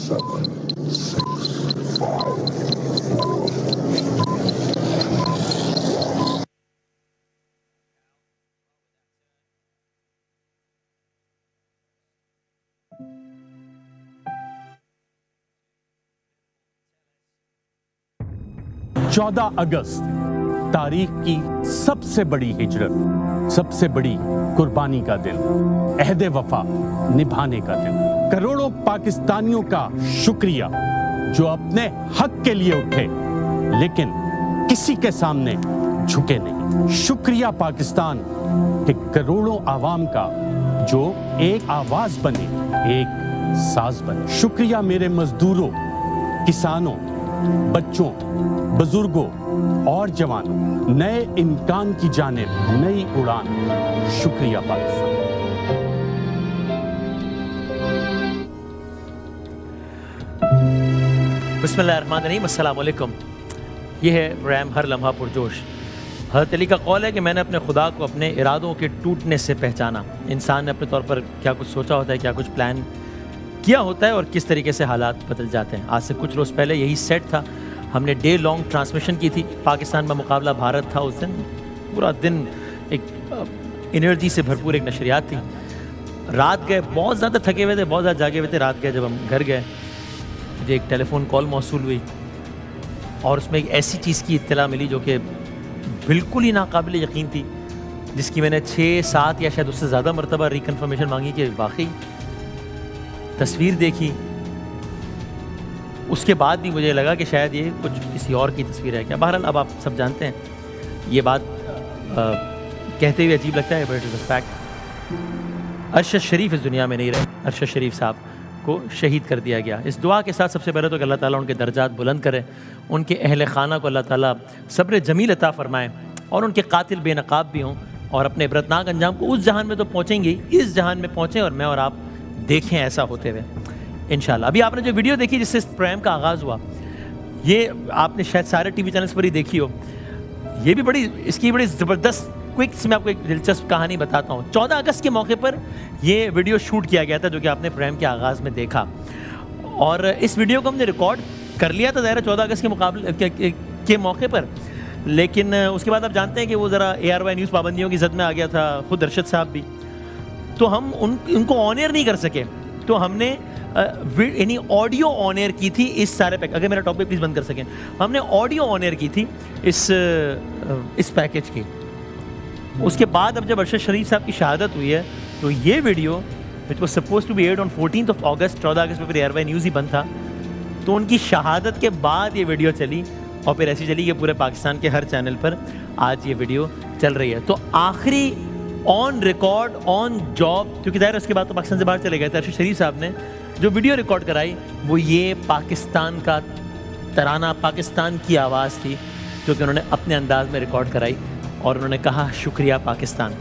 7, 6, 5, 4. चौदह अगस्त तारीख की सबसे बड़ी हिजरत, सबसे बड़ी कुर्बानी का दिन, अहद वफा निभाने का दिन। करोड़ों पाकिस्तानियों का शुक्रिया जो अपने हक के लिए उठे लेकिन किसी के सामने झुके नहीं। शुक्रिया पाकिस्तान के करोड़ों आवाम का जो एक आवाज बने, एक साज बने। शुक्रिया मेरे मजदूरों, किसानों, बच्चों, बुजुर्गों और जवानों। नए इम्कान की जानिब नई उड़ान। शुक्रिया पाकिस्तान। बिस्मिल्लाहिर्रहमानिर्रहीम, अस्सलाम वालेकुम। यह है प्रोग्राम हर लम्हा पुरजोश। हज़रत अली का कौल है कि मैंने अपने खुदा को अपने इरादों के टूटने से पहचाना। इंसान ने अपने तौर पर क्या कुछ सोचा होता है, क्या कुछ प्लान किया होता है और किस तरीके से हालात बदल जाते हैं। आज से कुछ रोज़ पहले यही सेट था। हमने डे लॉन्ग ट्रांसमिशन की थी। पाकिस्तान में मुकाबला भारत था। उस दिन पूरा दिन एक एनर्जी से भरपूर एक नशरियात थी। रात गए, बहुत ज़्यादा थके हुए थे, बहुत ज़्यादा जागे हुए थे। रात गए, जब हम घर गए मुझे एक टेलीफोन कॉल मौसूल हुई और उसमें एक ऐसी चीज़ की इत्तला मिली जो कि बिल्कुल ही नाकाबिल यकीन थी, जिसकी मैंने 6, 7 या शायद उससे ज़्यादा मरतबा रिकन्फर्मेशन मांगी कि वाकई तस्वीर देखी। उसके बाद भी मुझे लगा कि शायद ये कुछ किसी और की तस्वीर है क्या। बहरहाल अब आप सब जानते हैं, ये बात कहते हुए अजीब लगता है, but it is a fact. Arshad Sharif इस दुनिया में नहीं रहे। अरशद शरीफ साहब को शहीद कर दिया गया। इस दुआ के साथ सबसे पहले तो कि अल्लाह ताला उनके दर्जात बुलंद करे, उनके अहल खाना को अल्लाह ताला सब्र जमील अता फरमाए और उनके कातिल बेनकाब भी हों और अपने इबरतनाक अंजाम को उस जहान में तो पहुँचेंगे, इस जहान में पहुँचें और मैं और आप देखें ऐसा होते हुए इंशाल्लाह। अभी आपने जो वीडियो देखी जिससे इस प्रोग्राम का आगाज़ हुआ, ये आपने शायद सारे टीवी चैनल्स पर ही देखी हो। ये भी इसकी बड़ी ज़बरदस्त क्विक्स में आपको एक दिलचस्प कहानी बताता हूँ। 14 अगस्त के मौके पर ये वीडियो शूट किया गया था, जो कि आपने प्रोग्राम के आगाज़ में देखा। और इस वीडियो को हमने रिकॉर्ड कर लिया था ज़ाहिर 14 अगस्त के मुकाबले के मौके पर, लेकिन उसके बाद आप जानते हैं कि वो ज़रा ARY न्यूज़ पाबंदियों की जद में आ गया था, खुद अरशद साहब भी, तो हम उनको ऑन एयर नहीं कर सके। तो हमने यानी ऑडियो ऑन एयर की थी इस सारे पैकेज। अगर मेरा टॉपिक प्लीज़ बंद कर सकें। हमने ऑडियो ऑन एयर की थी इस पैकेज की। उसके बाद अब जब अरशद शरीफ साहब की शहादत हुई है, तो ये video which was suppose to be aired on 14 अगस्त, 14 अगस्त में फिर ARY न्यूज़ ही बंद था, तो उनकी शहादत के बाद ये वीडियो चली और फिर ऐसी चली कि पूरे पाकिस्तान के हर चैनल पर आज ये वीडियो चल रही है। तो आखिरी ऑन रिकॉर्ड, ऑन जॉब, क्योंकि ज़ाहिर उसके बाद तो पाकिस्तान से बाहर चले गए थे, अरशद शरीफ साहब ने जो वीडियो रिकॉर्ड कराई वो ये पाकिस्तान का तराना, पाकिस्तान की आवाज़ थी, जो कि उन्होंने अपने अंदाज में रिकॉर्ड कराई और उन्होंने कहा शुक्रिया पाकिस्तान।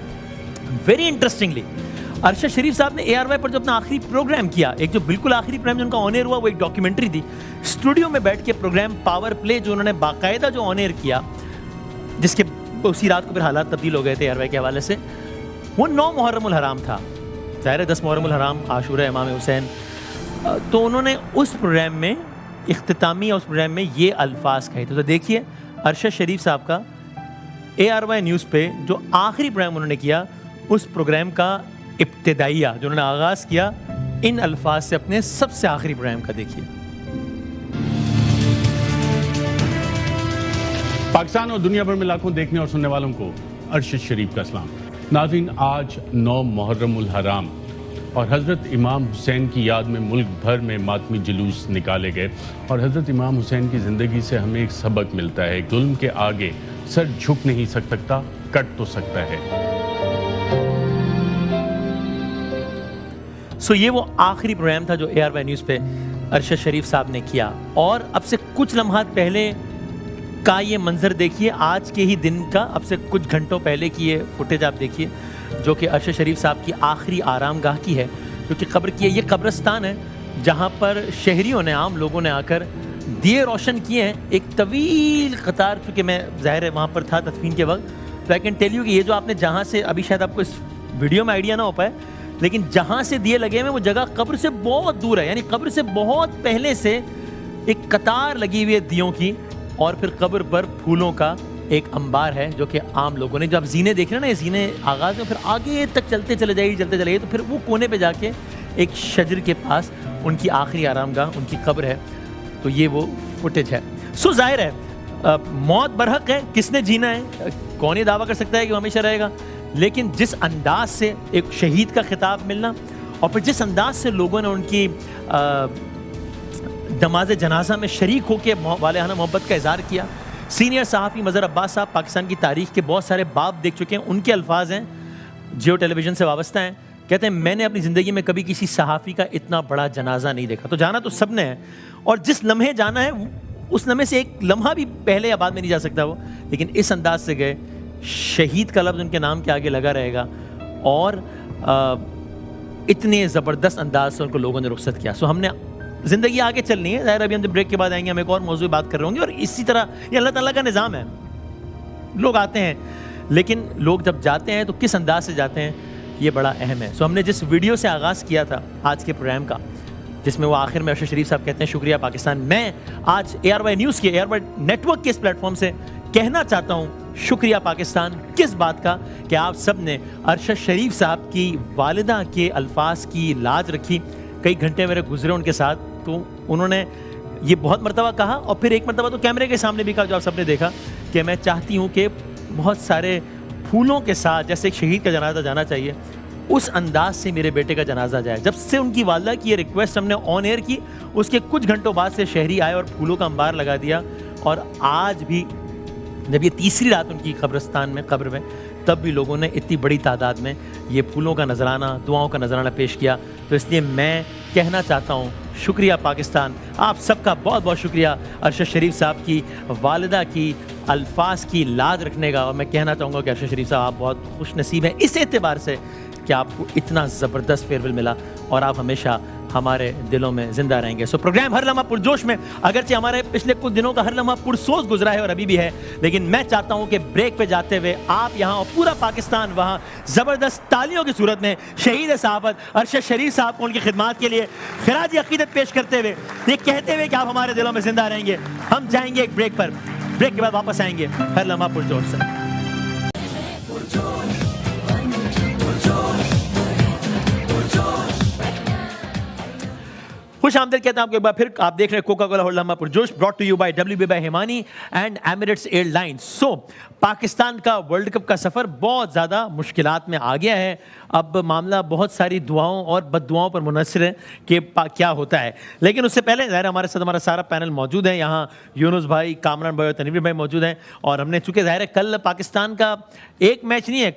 वेरी इंटरेस्टिंगली अरशद शरीफ साहब ने ARY पर जो अपना आखिरी प्रोग्राम किया, एक जो बिल्कुल आखिरी प्रोग्राम जो उनका ऑन एयर हुआ, वो एक डॉक्यूमेंट्री थी। स्टूडियो में बैठ के प्रोग्राम पावर प्ले जो उन्होंने बाकायदा जो ऑन एयर किया, जिसके उसी रात को फिर हालात तब्दील हो गए थे ARY के हवाले से, वो 9 मुहर्रमुल हराम था। ज़ाहिर है 10 मुहर्रमुल हराम आशूरा इमाम हुसैन। तो उन्होंने उस प्रोग्राम में इख्तितामी उस प्रोग्राम में ये अल्फाज कहे थे। तो देखिए अरशद शरीफ साहब का ARY न्यूज़ पे जो आखिरी प्रोग्राम उन्होंने किया, उस प्रोग्राम का इब्तिदाइया जो उन्होंने आगाज़ किया इन अल्फाज से अपने सबसे आखिरी प्रोग्राम का देखिए। पाकिस्तान और दुनिया भर में लाखों देखने और सुनने वालों को अरशद शरीफ का सलाम। नाज़रीन, आज 9 मुहर्रमुल हराम और हज़रत इमाम हुसैन की याद में मुल्क भर में मातमी जुलूस निकाले गए और हज़रत इमाम हुसैन की ज़िंदगी से हमें एक सबक मिलता है। जुल्म के आगे सर झुक नहीं सकता, कट तो सकता है। सो ये वो आखिरी प्रोग्राम था जो ARY न्यूज़ पे अरशद शरीफ साहब ने किया। और अब से कुछ लम्हात पहले का ये मंजर देखिए, आज के ही दिन का, अब से कुछ घंटों पहले की ये फुटेज आप देखिए, जो कि अरशद शरीफ साहब की आखिरी आरामगाह की है, जो कि कब्र की है। ये कब्रिस्तान है जहाँ पर शहरियों ने, आम लोगों ने आकर दिए रोशन किए हैं। एक तवील कतार, क्योंकि मैं ज़ाहिर है वहाँ पर था तदफीन के वक्त, तो आई कैन टेल यू कि ये जो आपने जहाँ से अभी शायद आपको इस वीडियो में आइडिया ना हो पाए, लेकिन जहां से दिए लगे हुए वो जगह कब्र से बहुत दूर है, यानी कब्र से बहुत पहले से एक कतार लगी हुई है दियों की, और फिर कब्र पर फूलों का एक अंबार है जो कि आम लोगों ने, जब जीने देख रहे हैं ना, ये जीने आगाज में फिर आगे तक चलते चले जाइए, तो फिर वो कोने पे जाके एक शजर के पास उनकी आखिरी आरामगाह, उनकी कब्र है। तो ये वो फुटेज है। सो जाहिर है मौत बरहक है, किसने जीना है, कौन ये दावा कर सकता है कि वो हमेशा रहेगा, लेकिन जिस अंदाज से एक शहीद का खिताब मिलना और फिर जिस अंदाज से लोगों ने उनकी नमाज जनाजा में शरीक होकर वालेहाना मोहब्बत का इजहार किया। सीनियर सहाफ़ी मज़हर अब्बास साहब पाकिस्तान की तारीख़ के बहुत सारे बाब देख चुके हैं, उनके अल्फाज हैं, जियो टेलीविज़न से वाबस्ता हैं, कहते हैं मैंने अपनी ज़िंदगी में कभी किसी सहाफ़ी का इतना बड़ा जनाजा नहीं देखा। तो जाना तो सब ने है, और जिस लम्हे जाना है उस लम्हे से एक लम्हा भी पहले या बाद में नहीं जा सकता वो, लेकिन इस अंदाज से गए, शहीद का लफ्ज़ उनके नाम के आगे लगा रहेगा, और इतने ज़बरदस्त अंदाज से उनको लोगों ने रुखसत किया। सो हमने ज़िंदगी आगे चलनी है, ज़ाहिर अभी हम जब ब्रेक के बाद आएंगे हम एक और मौजूद बात कर रहे होंगे, और इसी तरह ये अल्लाह ताला का निज़ाम है, लोग आते हैं, लेकिन लोग जब जाते हैं तो किस अंदाज से जाते हैं ये बड़ा अहम है। सो हमने जिस वीडियो से आगाज़ किया था आज के प्रोग्राम का, जिसमें वो आखिर में अरशद शरीफ साहब कहते हैं शुक्रिया पाकिस्तान, मैं आज ARY न्यूज़ के ARY नेटवर्क के इस प्लेटफॉर्म से कहना चाहता हूँ शुक्रिया पाकिस्तान, किस बात का कि आप सब ने अरशद शरीफ साहब की वालिदा के अल्फाज की लाज रखी। कई घंटे मेरे गुजरे उनके साथ, तो उन्होंने ये बहुत मरतबा कहा, और फिर एक मरतबा तो कैमरे के सामने भी कहा, जो आप सबने देखा, कि मैं चाहती हूँ कि बहुत सारे फूलों के साथ जैसे एक शहीद का जनाजा जाना चाहिए, उस अंदाज से मेरे बेटे का जनाजा जाए। जब से उनकी वालिदा की ये रिक्वेस्ट हमने ऑन एयर की, उसके कुछ घंटों बाद से शहरी आए और फूलों का अंबार लगा दिया, और आज भी जब ये तीसरी रात उनकी कब्रिस्तान में, कब्र में, तब भी लोगों ने इतनी बड़ी तादाद में ये फूलों का नजराना, दुआओं का नजराना पेश किया। तो इसलिए मैं कहना चाहता हूँ शुक्रिया पाकिस्तान, आप सबका बहुत बहुत शुक्रिया अरशद शरीफ साहब की वालिदा की अल्फाज की लाज रखने का। और मैं कहना चाहूँगा कि अरशद शरीफ साहब आप बहुत खुश नसीब हैं इस एतबार से कि आपको इतना ज़बरदस्त फेयरवेल मिला, और आप हमेशा हमारे दिलों में जिंदा रहेंगे। सो प्रोग्राम हर लम्हा पुरजोश में, अगरचे हमारे पिछले कुछ दिनों का हर लम्हा पुरसोज गुजरा है और अभी भी है, लेकिन मैं चाहता हूं कि ब्रेक पे जाते हुए आप यहाँ और पूरा पाकिस्तान वहाँ ज़बरदस्त तालियों की सूरत में शहीद सहाबत अरशद शरीफ साहब को उनकी खिदमत के लिए खिराज अकीदत पेश करते हुए, ये कहते हुए कि आप हमारे दिलों में जिंदा रहेंगे। हम जाएंगे एक ब्रेक पर, ब्रेक के बाद वापस आएंगे हर लम्हा पुरजोश से। खुश आमदीद कहते हैं आपको एक बार फिर। आप देख रहे हैं कोका कोला हर लम्हा पुरजोश, brought to you by WB by Himani and Emirates airlines. So Pakistan का वर्ल्ड कप का सफ़र बहुत ज़्यादा मुश्किलात में आ गया है। अब मामला बहुत सारी दुआओं और बद्दुआओं पर मुनहसर है कि क्या होता है, लेकिन उससे पहले ज़ाहिर हमारे साथ हमारा सारा पैनल मौजूद है। यहाँ यूनुस भाई, कामरान भाई और तनवीर भाई मौजूद हैं, और हमने चूँकि ज़ाहिर है कल पाकिस्तान का एक मैच नहीं है,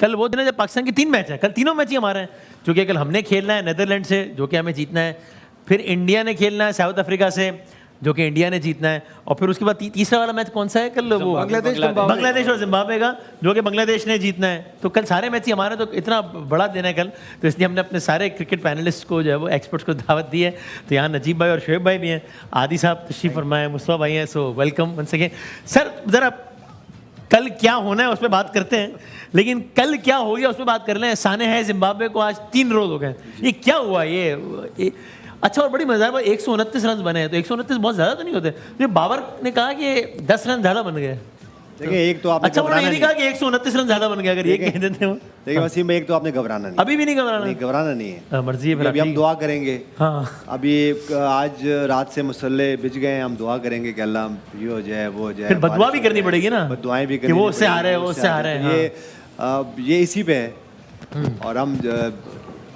कल वो दिन है जब पाकिस्तान के 3 मैच हैं, कल तीनों मैच ही हमारे हैं, चूँकि कल हमने खेलना है नीदरलैंड से जो कि हमें जीतना है, फिर इंडिया ने खेलना है साउथ अफ्रीका से जो कि इंडिया ने जीतना है, और फिर उसके बाद तीसरा वाला मैच कौन सा है कल, वो बांग्लादेश और जिम्बाब्वे का, जो कि बांग्लादेश ने जीतना है। तो कल सारे मैच ही हमारे, तो इतना बड़ा दिन है कल, तो इसलिए हमने अपने सारे क्रिकेट पैनलिस्ट को जो है वो एक्सपर्ट्स को दावत दी है। तो यहाँ नजीब भाई और शोएब भाई भी हैं, आदि साहब तशरीफ फरमाए, मुस्तफा भाई हैं, so welcome one second. Sir ज़रा कल क्या होना है उस पर बात करते हैं, लेकिन कल क्या हो गया उस पर बात कर लें। साने है जिम्बाब्वे को आज 3 रोज हो गए, ये क्या हुआ ये अच्छा, और बड़ी मज़ेदार बात, 129 रन बने हैं, तो 129 बहुत ज़्यादा तो नहीं होते। तो बाबर ने कहा कि 10 रन ज़्यादा बन गए। देखिए एक तो आपने अच्छा, उन्होंने ये नहीं कहा कि 129 रन ज़्यादा बन गया, अगर ये कह देते हो। देखिए वसीम भाई, एक तो आपने घबराना नहीं, अभी भी नहीं घबराना नहीं है, मर्जी है। अभी हम दुआ करेंगे। हाँ, अभी आज रात से मुसल्ले बिछ गए, हम दुआ करेंगे कि अल्लाह ये हो जाए वो हो जाए, फिर बदुआ भी करनी पड़ेगी ना, बदुआएं भी करनी, वो उससे हारे वो उससे हारे। ये इसी पे है, और हम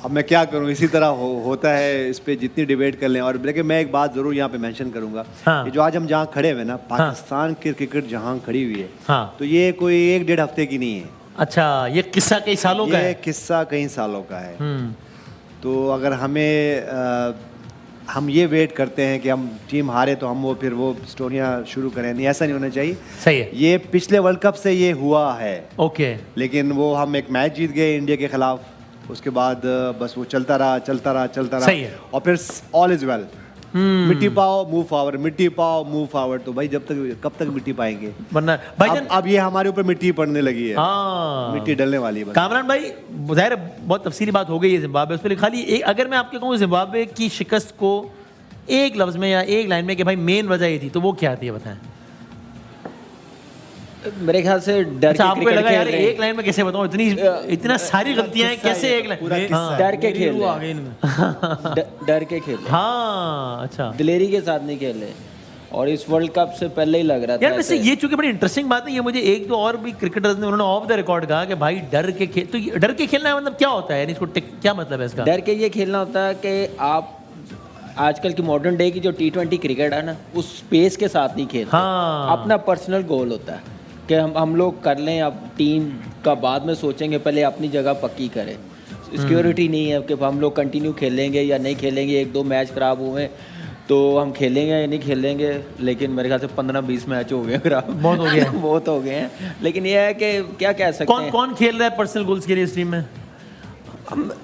अब मैं क्या करूं, इसी तरह होता है, इस पे जितनी डिबेट कर लें। और लेकिन मैं एक बात ज़रूर यहाँ पे मेंशन करूंगा, ये जो आज हम जहाँ खड़े हुए ना, पाकिस्तान की क्रिकेट जहाँ खड़ी हुई है, तो ये कोई 1-1.5 हफ्ते की नहीं है। अच्छा, ये किस्सा कई सालों का है, ये किस्सा कई सालों का है। तो अगर हम ये वेट करते हैं कि हम टीम हारे तो हम फिर वो स्टोरियाँ शुरू करें, नहीं, ऐसा नहीं होना चाहिए। सही है, ये पिछले वर्ल्ड कप से ये हुआ है, ओके, लेकिन वो हम एक मैच जीत गए इंडिया के खिलाफ, उसके बाद बस वो चलता रहा। सही है, और फिर ऑल इज वेल। मिट्टी पाओ मूव फॉरवर्ड, मिट्टी पाओ मूव फॉरवर्ड। तो भाई जब तक कब तक मिट्टी पाएंगे? वरना भाईजान अब ये हमारे ऊपर मिट्टी पड़ने लगी है, हाँ मिट्टी डलने वाली है बस। कामरान भाई, जाहिर है बहुत तफसीली बात हो गई है जिम्बाब्वे, उस पर खाली एक, अगर मैं आपके कहूँ जिम्बाब्वे की शिकस्त को एक लफ्ज में या एक लाइन में कि भाई मेन वजह ये थी, तो वो क्या थी बताएं? मेरे ख्याल से डर अच्छा, के आपको क्रिकेट लगा खेल यार रहे हैं। एक लाइन में कैसे बताऊं, इतना सारी गलतियां हैं, कैसे एक लाइन? हाँ, डर के खेल रहे हैं। डर के खेल रहे हैं। हाँ अच्छा दिलेरी के साथ नहीं खेल रहे। और इस वर्ल्ड कप से पहले ही लग रहा था यार, वैसे ऐसे। ये चूंकि बड़ी इंटरेस्टिंग बात है, ये मुझे एक दो और भी क्रिकेटर्स ने उन्होंने ऑफ द रिकॉर्ड कहा कि भाई डर के खेल, तो ये डर के खेलना मतलब क्या होता है, यानी इसको क्या मतलब है इसका? डर के ये खेलना होता है कि आप आजकल की मॉडर्न डे की जो T20 क्रिकेट है ना, उस स्पेस के साथ नहीं खेलते। हाँ। अपना पर्सनल गोल होता है कि हम लोग कर लें, अब टीम का बाद में सोचेंगे, पहले अपनी जगह पक्की करें। सिक्योरिटी नहीं है कि हम लोग कंटिन्यू खेलेंगे या नहीं खेलेंगे, एक दो मैच खराब हुए तो हम खेलेंगे या नहीं खेलेंगे। लेकिन मेरे ख्याल से 15-20 मैच हो गए खराब, बहुत हो गया बहुत हो गए हैं। लेकिन ये है कि क्या कह सकते कौन हैं, कौन खेल रहा है पर्सनल गोल्स के लिए इस टीम में?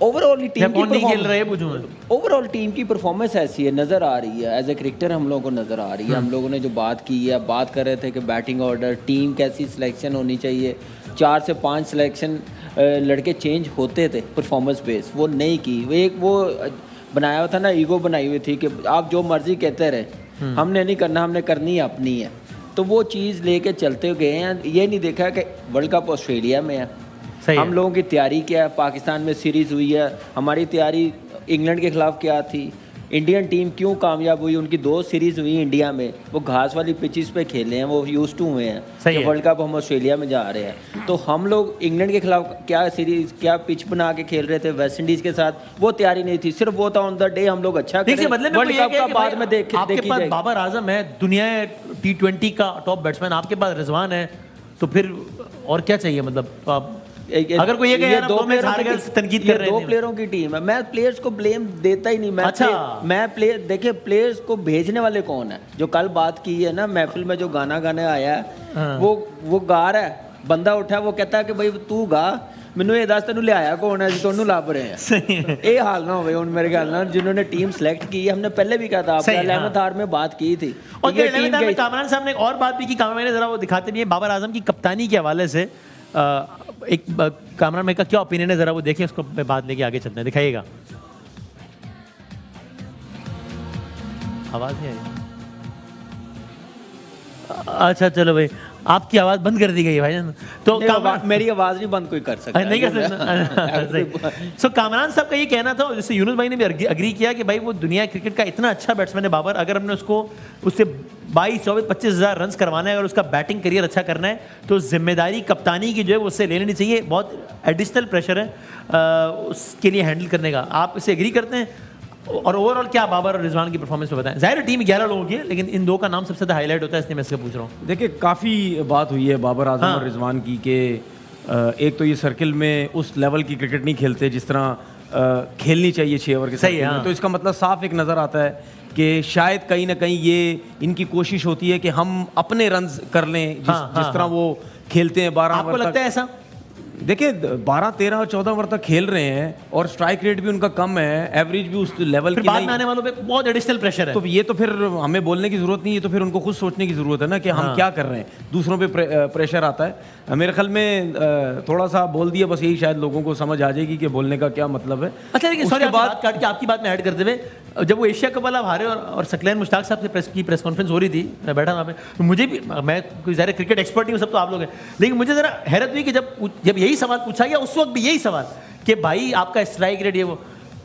ओवरऑल या टीम कौन नहीं खेल रहा है की पूछूं मैं? ओवरऑल टीम की परफॉर्मेंस ऐसी है, नज़र आ रही है। एज ए क्रिकेटर हम लोगों को नज़र आ रही है। हम लोगों ने जो बात की है, बात कर रहे थे कि बैटिंग ऑर्डर, टीम कैसी सिलेक्शन होनी चाहिए, 4 से 5 सिलेक्शन लड़के चेंज होते थे परफॉर्मेंस बेस, वो नहीं की। वो बनाया हुआ था ना, ईगो बनाई हुई थी कि आप जो मर्जी कहते रहे, हमने नहीं करना, हमने करनी है अपनी है। तो वो चीज़ लेके चलते गए हैं। ये नहीं देखा कि वर्ल्ड कप ऑस्ट्रेलिया में है, हम लोगों की तैयारी क्या है, पाकिस्तान में सीरीज़ हुई है, हमारी तैयारी इंग्लैंड के खिलाफ क्या थी, इंडियन टीम क्यों कामयाब हुई, उनकी 2 सीरीज़ हुई इंडिया में, वो घास वाली पिचेस पे खेले हैं, वो यूज टू हुए हैं। जब वर्ल्ड कप हम ऑस्ट्रेलिया में जा रहे हैं, तो हम लोग इंग्लैंड के खिलाफ क्या सीरीज़, क्या पिच बना के खेल रहे थे, वेस्ट इंडीज़ के साथ वो तैयारी नहीं थी, सिर्फ वो था ऑन द डे हम लोग अच्छा करें। वर्ल्ड कप का बाद में आपके पास बाबर आजम है, दुनिया T20 का टॉप बैट्समैन, आपके पास रिजवान है, तो फिर और क्या चाहिए? मतलब अगर कोई ये कहे ना दो मैच हार गए, तनकीद कर रहे हैं, 2 प्लेयरों की टीम है। मैं प्लेयर्स को ब्लेम देता ही नहीं। मैं प्लेयर देखिए, प्लेयर्स को भेजने वाले कौन है? जो कल बात की है ना महफिल में, जो गाना गाने आया है, वो गा रहा है, बंदा उठा, वो कहता है कि भाई तू गा, मैनू ये दस तेन लिया कौन है, तोनू लाभ रहे हैं। ये हाल ना हो मेरे ख्याल ना, जिन्होंने टीम सेलेक्ट की है, हमने पहले भी कहा था, आपने 11th आवर में बात की थी। और 11th आवर में कामरान साहब ने एक और बात भी की, कामरान ने जरा वो दिखाते भी है बाबर आजम की कप्तानी के हवाले से। एक कामरान भाई का क्या ओपिनियन है, जरा वो देखें, उसको पे बात लेके आगे चलते हैं, दिखाइएगा। आवाज नहीं आई? अच्छा चलो भाई, आपकी आवाज बंद कर दी गई है भाई। तो मेरी आवाज नहीं बंद कोई कर सकता, नहीं कर सकता। सो कामरान साहब का ये कहना था, जिससे यूनुस भाई ने भी अग्री किया कि भाई वो दुनिया क्रिकेट का इतना अच्छा बैट्समैन है बाबर, अगर हमने उससे 22-24-25 हज़ार रन करवाना है, अगर उसका बैटिंग करियर अच्छा करना है, तो जिम्मेदारी कप्तानी की जो है वो उससे ले लेनी चाहिए। बहुत एडिशनल प्रेशर है उसके लिए हैंडल करने का। आप इसे एग्री करते हैं? और ओवरऑल क्या बाबर और रिजवान की परफॉर्मेंस पे बताएं? जाहिर टीम 11 लोगों की है, लेकिन इन 2 का नाम सबसे ज़्यादा हाईलाइट होता है, इसलिए मैं इससे पूछ रहा हूँ। देखिए, काफ़ी बात हुई है बाबर आजम और रिजवान की कि एक तो ये सर्किल में उस लेवल की क्रिकेट नहीं खेलते जिस तरह खेलनी चाहिए 6 ओवर के सर्किल में। तो इसका मतलब साफ एक नज़र आता है कि शायद कहीं ना कहीं ये इनकी कोशिश होती है कि हम अपने रन कर लें जिस तरह वो खेलते हैं 12 ओवर तक। आपको लगता है ऐसा? देखिए 12, 13 और 14 ओवर तक खेल रहे हैं और स्ट्राइक रेट भी उनका कम है, एवरेज भी उस लेवल की बाद में आने वालों पे बहुत एडिशनल प्रेशर है। तो ये तो फिर हमें बोलने की जरूरत नहीं है, तो फिर उनको खुद सोचने की जरूरत है ना कि हम क्या कर रहे हैं। दूसरों पे प्रेशर आता है। मेरे ख्याल में थोड़ा सा बोल दिया बस, यही शायद लोगों को समझ आ जाएगी कि बोलने का क्या मतलब है। अच्छा लेकिन सॉरी, बात काट के आपकी बात में ऐड करते हुए, जब वो एशिया कप वाला हारे और सकलैन मुश्ताक साहब से प्रेस कॉन्फ्रेंस हो रही थी, मैं बैठा वहाँ पे, तो मुझे भी, मैं कोई ज़्यादा क्रिकेट एक्सपर्ट नहीं हूँ, सब तो आप लोग हैं, लेकिन मुझे ज़रा हैरत हुई कि जब यही सवाल पूछा गया, उस वक्त भी यही सवाल कि भाई आपका स्ट्राइक रेट ये वो,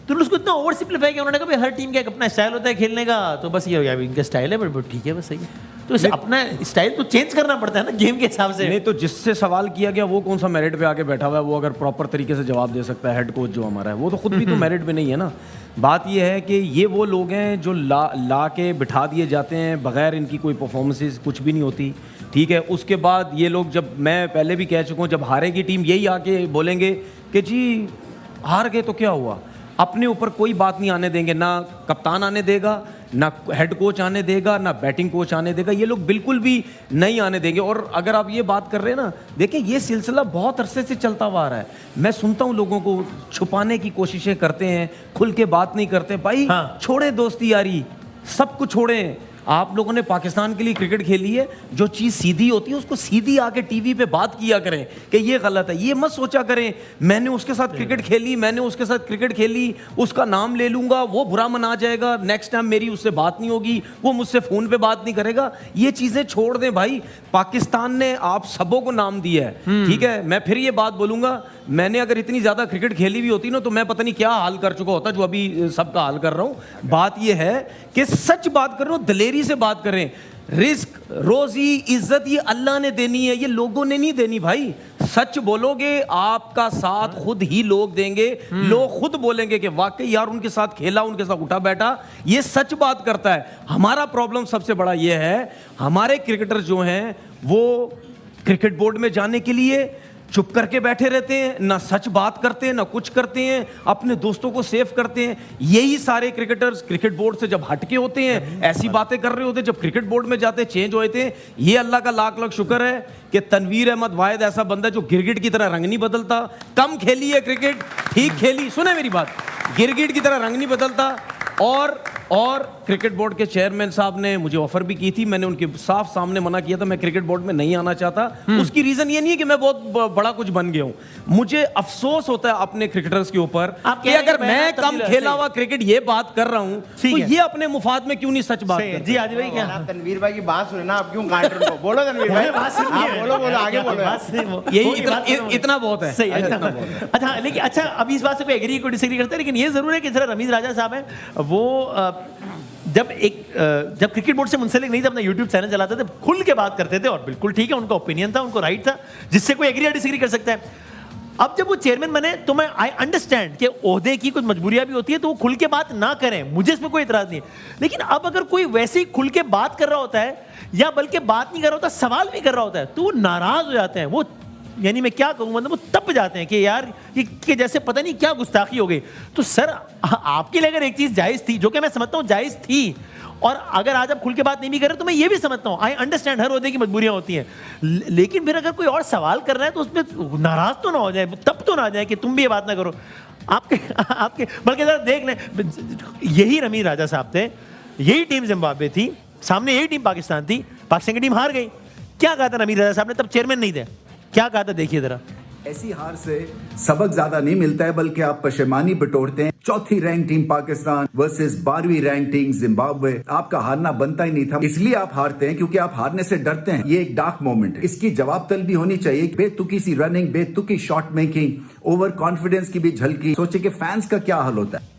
तो उसको इतना ओवर सिंप्लीफाई किया उन्होंने कहा भाई हर टीम का एक अपना स्टाइल होता है खेलने का, तो बस ये हो गया इनका स्टाइल है, बट ठीक है बस सही है। तो इसे अपना स्टाइल तो चेंज करना पड़ता है ना गेम के हिसाब से। नहीं तो जिससे सवाल किया गया वो कौन सा मेरिट पे आके बैठा हुआ है, वो अगर प्रॉपर तरीके से जवाब दे सकता है, हेड कोच जो हमारा है, वो तो खुद भी तो मेरिट पे नहीं है ना। बात ये है कि ये वो लोग हैं जो ला के बिठा दिए जाते हैं, बगैर इनकी कोई परफॉर्मेंसेस कुछ भी नहीं होती, ठीक है। उसके बाद ये लोग, जब मैं पहले भी कह चुका हूँ, जब हारेगी टीम यही आके बोलेंगे कि जी हार गए तो क्या हुआ, अपने ऊपर कोई बात नहीं आने देंगे, ना कप्तान आने देगा, ना हेड कोच आने देगा, ना बैटिंग कोच आने देगा, ये लोग बिल्कुल भी नहीं आने देंगे। और अगर आप ये बात कर रहे हैं ना, देखिए ये सिलसिला बहुत अरसे से चलता हुआ आ रहा है। मैं सुनता हूँ लोगों को छुपाने की कोशिशें करते हैं, खुल के बात नहीं करते। भाई छोड़े दोस्ती यारी, सब कुछ छोड़ें, आप लोगों ने पाकिस्तान के लिए क्रिकेट खेली है, जो चीज़ सीधी होती है उसको सीधी आके टीवी पे बात किया करें कि ये गलत है। ये मत सोचा करें मैंने उसके साथ क्रिकेट खेली, मैंने उसके साथ क्रिकेट खेली, उसका नाम ले लूंगा, वो बुरा मना जाएगा, नेक्स्ट टाइम मेरी उससे बात नहीं होगी, वो मुझसे फ़ोन पे बात नहीं करेगा। ये चीज़ें छोड़ दें भाई। पाकिस्तान ने आप सबों को नाम दिया है, ठीक है। मैं फिर ये बात बोलूँगा, मैंने अगर इतनी ज़्यादा क्रिकेट खेली भी होती ना तो मैं पता नहीं क्या हाल कर चुका होता जो अभी सबका हाल कर रहा हूँ। बात ये है कि सच बात कर रहा हूँ, दलेरी से बात करें। रिस्क, रोजी, इज्जत ये अल्लाह ने देनी है, ये लोगों ने नहीं देनी भाई। सच बोलोगे आपका साथ खुद ही लोग देंगे, लोग खुद बोलेंगे कि वाकई यार उनके साथ खेला, उनके साथ उठा बैठा, ये सच बात करता है। हमारा प्रॉब्लम सबसे बड़ा ये है, हमारे क्रिकेटर जो हैं वो क्रिकेट बोर्ड में जाने के लिए चुप करके बैठे रहते हैं, ना सच बात करते हैं, ना कुछ करते हैं, अपने दोस्तों को सेव करते हैं। यही सारे क्रिकेटर्स क्रिकेट बोर्ड से जब हटके होते हैं, ऐसी बातें कर रहे होते हैं, जब क्रिकेट बोर्ड में जाते चेंज होते हैं। ये अल्लाह का लाख लाख शुक्र है कि तनवीर अहमद वाहिद ऐसा बंदा जो गिरगिट की तरह रंग नहीं बदलता। कम खेली है क्रिकेट, ठीक खेली, सुने मेरी बात, गिरगिट की तरह रंग नहीं बदलता। और क्रिकेट बोर्ड के चेयरमैन साहब ने मुझे ऑफर भी की थी, मैंने उनके साफ सामने मना किया था, मैं क्रिकेट बोर्ड में नहीं आना चाहता। उसकी रीजन ये नहीं है कि मैं बहुत बड़ा कुछ बन गया हूं, मुझे अफसोस होता है अपने क्रिकेटर्स के ऊपर कि अगर मैं कम खेला हुआ क्रिकेट ये बात कर रहा हूं तो ये अपने मुफाद में क्यों नहीं सच बात कर। जी आदि भाई क्या आप तनवीर भाई की बात सुने ना, आप क्यों काट रहे हो? बोलो तनवीर भाई, आप बोलो आगे बोलो। यही इतना बहुत है। सही है, इतना बहुत है। अच्छा, लेकिन अच्छा अभी इस बात से कोई एग्री कोई डिसएग्री करता है, लेकिन ये जरूर है कि जरा रमीज राजा साहब हैं वो जब क्रिकेट बोर्ड से मुंसलिक नहीं थे, अपना यूट्यूब चैनल चलाते थे, खुल के बात करते थे, और बिल्कुल ठीक है, उनका ओपिनियन था, उनको राइट था, जिससे कोई एग्री या डिसएग्री कर सकता है। अब जब वो चेयरमैन बने तो मैं आई अंडरस्टैंड कि ओहदे की कुछ मजबूरियां भी होती है, तो वो खुल के बात ना करें, मुझे इसमें कोई इतराज नहीं है। लेकिन अब अगर कोई वैसे ही खुल के बात कर रहा होता है, या बल्कि बात नहीं कर रहा होता, सवाल भी कर रहा होता है, तो वो नाराज हो जाते हैं। वो यानी मैं क्या कहूँ, मतलब वो तप जाते हैं कि यार ये कि जैसे पता नहीं क्या गुस्ताखी हो गई। तो सर आपके लिए अगर एक चीज जायज थी, जो कि मैं समझता हूँ जायज थी, और अगर आज आप खुल के बात नहीं भी कर रहे तो मैं ये भी समझता हूँ, आई अंडरस्टैंड, हर ओहदे की मजबूरियां होती हैं। लेकिन फिर अगर कोई और सवाल कर रहा है तो उसमें नाराज तो ना हो जाए, तब तो ना आ जाए कि तुम भी ये बात ना करो। आपके बल्कि जरा देख लें, यही रमीज राजा साहब थे, यही टीम जिम्बाब्वे थी, सामने यही टीम पाकिस्तान थी, पाकिस्तान की टीम हार गई। क्या कहा था रमीज राजा साहब ने, तब चेयरमैन नहीं थे, क्या कहा था, देखिए जरा। ऐसी हार से सबक ज्यादा नहीं मिलता है, बल्कि आप पशेमानी बटोरते हैं। चौथी रैंक टीम पाकिस्तान वर्सेस 12वीं रैंक टीम जिम्बाब्वे। आपका हारना बनता ही नहीं था, इसलिए आप हारते हैं क्योंकि आप हारने से डरते हैं। ये एक डार्क मोमेंट है, इसकी जवाब तलबी होनी चाहिए। बेतुकी सी रनिंग, बेतुकी शॉट मेकिंग, ओवर कॉन्फिडेंस की भी झलकी। सोचे कि फैंस का क्या हाल होता है।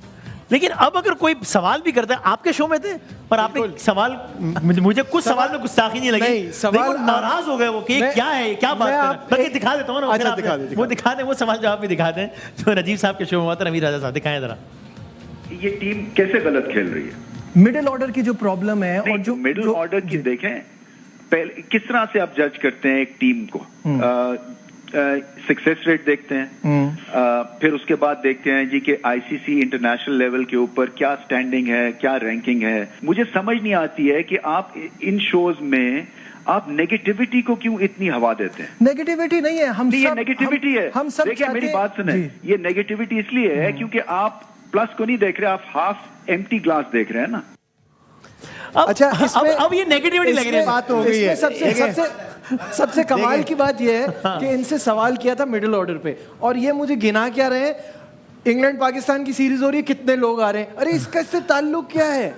लेकिन अब अगर कोई सवाल भी करता है, आपके शो में थे पर आपने सवाल, मुझे कुछ सवाल में गुस्ताखी नहीं लगी, सवाल नाराज हो गए वो कि क्या है, क्या बात कर रहे हैं। बल्कि दिखा देता हूं ना, अच्छा, वो दिखा दें, वो सवाल जवाब भी दिखा दें जो नजीब साहब के शो में हुआ था। रमीज राजा साहब दिखाएं जरा। ये टीम कैसे गलत खेल रही है? मिडिल ऑर्डर की जो प्रॉब्लम है, और जो मिडिल ऑर्डर की देखें, पहले किस तरह से आप जज करते हैं एक टीम को? सक्सेस रेट देखते हैं, फिर उसके बाद देखते हैं जी कि आईसीसी इंटरनेशनल लेवल के ऊपर क्या स्टैंडिंग है, क्या रैंकिंग है। मुझे समझ नहीं आती है कि आप इन शोज में आप नेगेटिविटी को क्यों इतनी हवा देते हैं? नेगेटिविटी नहीं है, हम ये नेगेटिविटी है। हम सब देखिए मेरी बात सुने, ये नेगेटिविटी इसलिए है क्योंकि आप प्लस को नहीं देख रहे, आप हाफ एम्प्टी ग्लास देख रहे हैं ना। अच्छा, अब ये नेगेटिविटी लग रही है, बात हो गई है। सबसे कमाल की बात यह है कि इनसे सवाल किया था मिडिल ऑर्डर पे, और ये मुझे गिना क्या रहे हैं, इंग्लैंड पाकिस्तान की सीरीज हो रही है, कितने लोग आ रहे हैं। अरे इसका इससे ताल्लुक क्या है?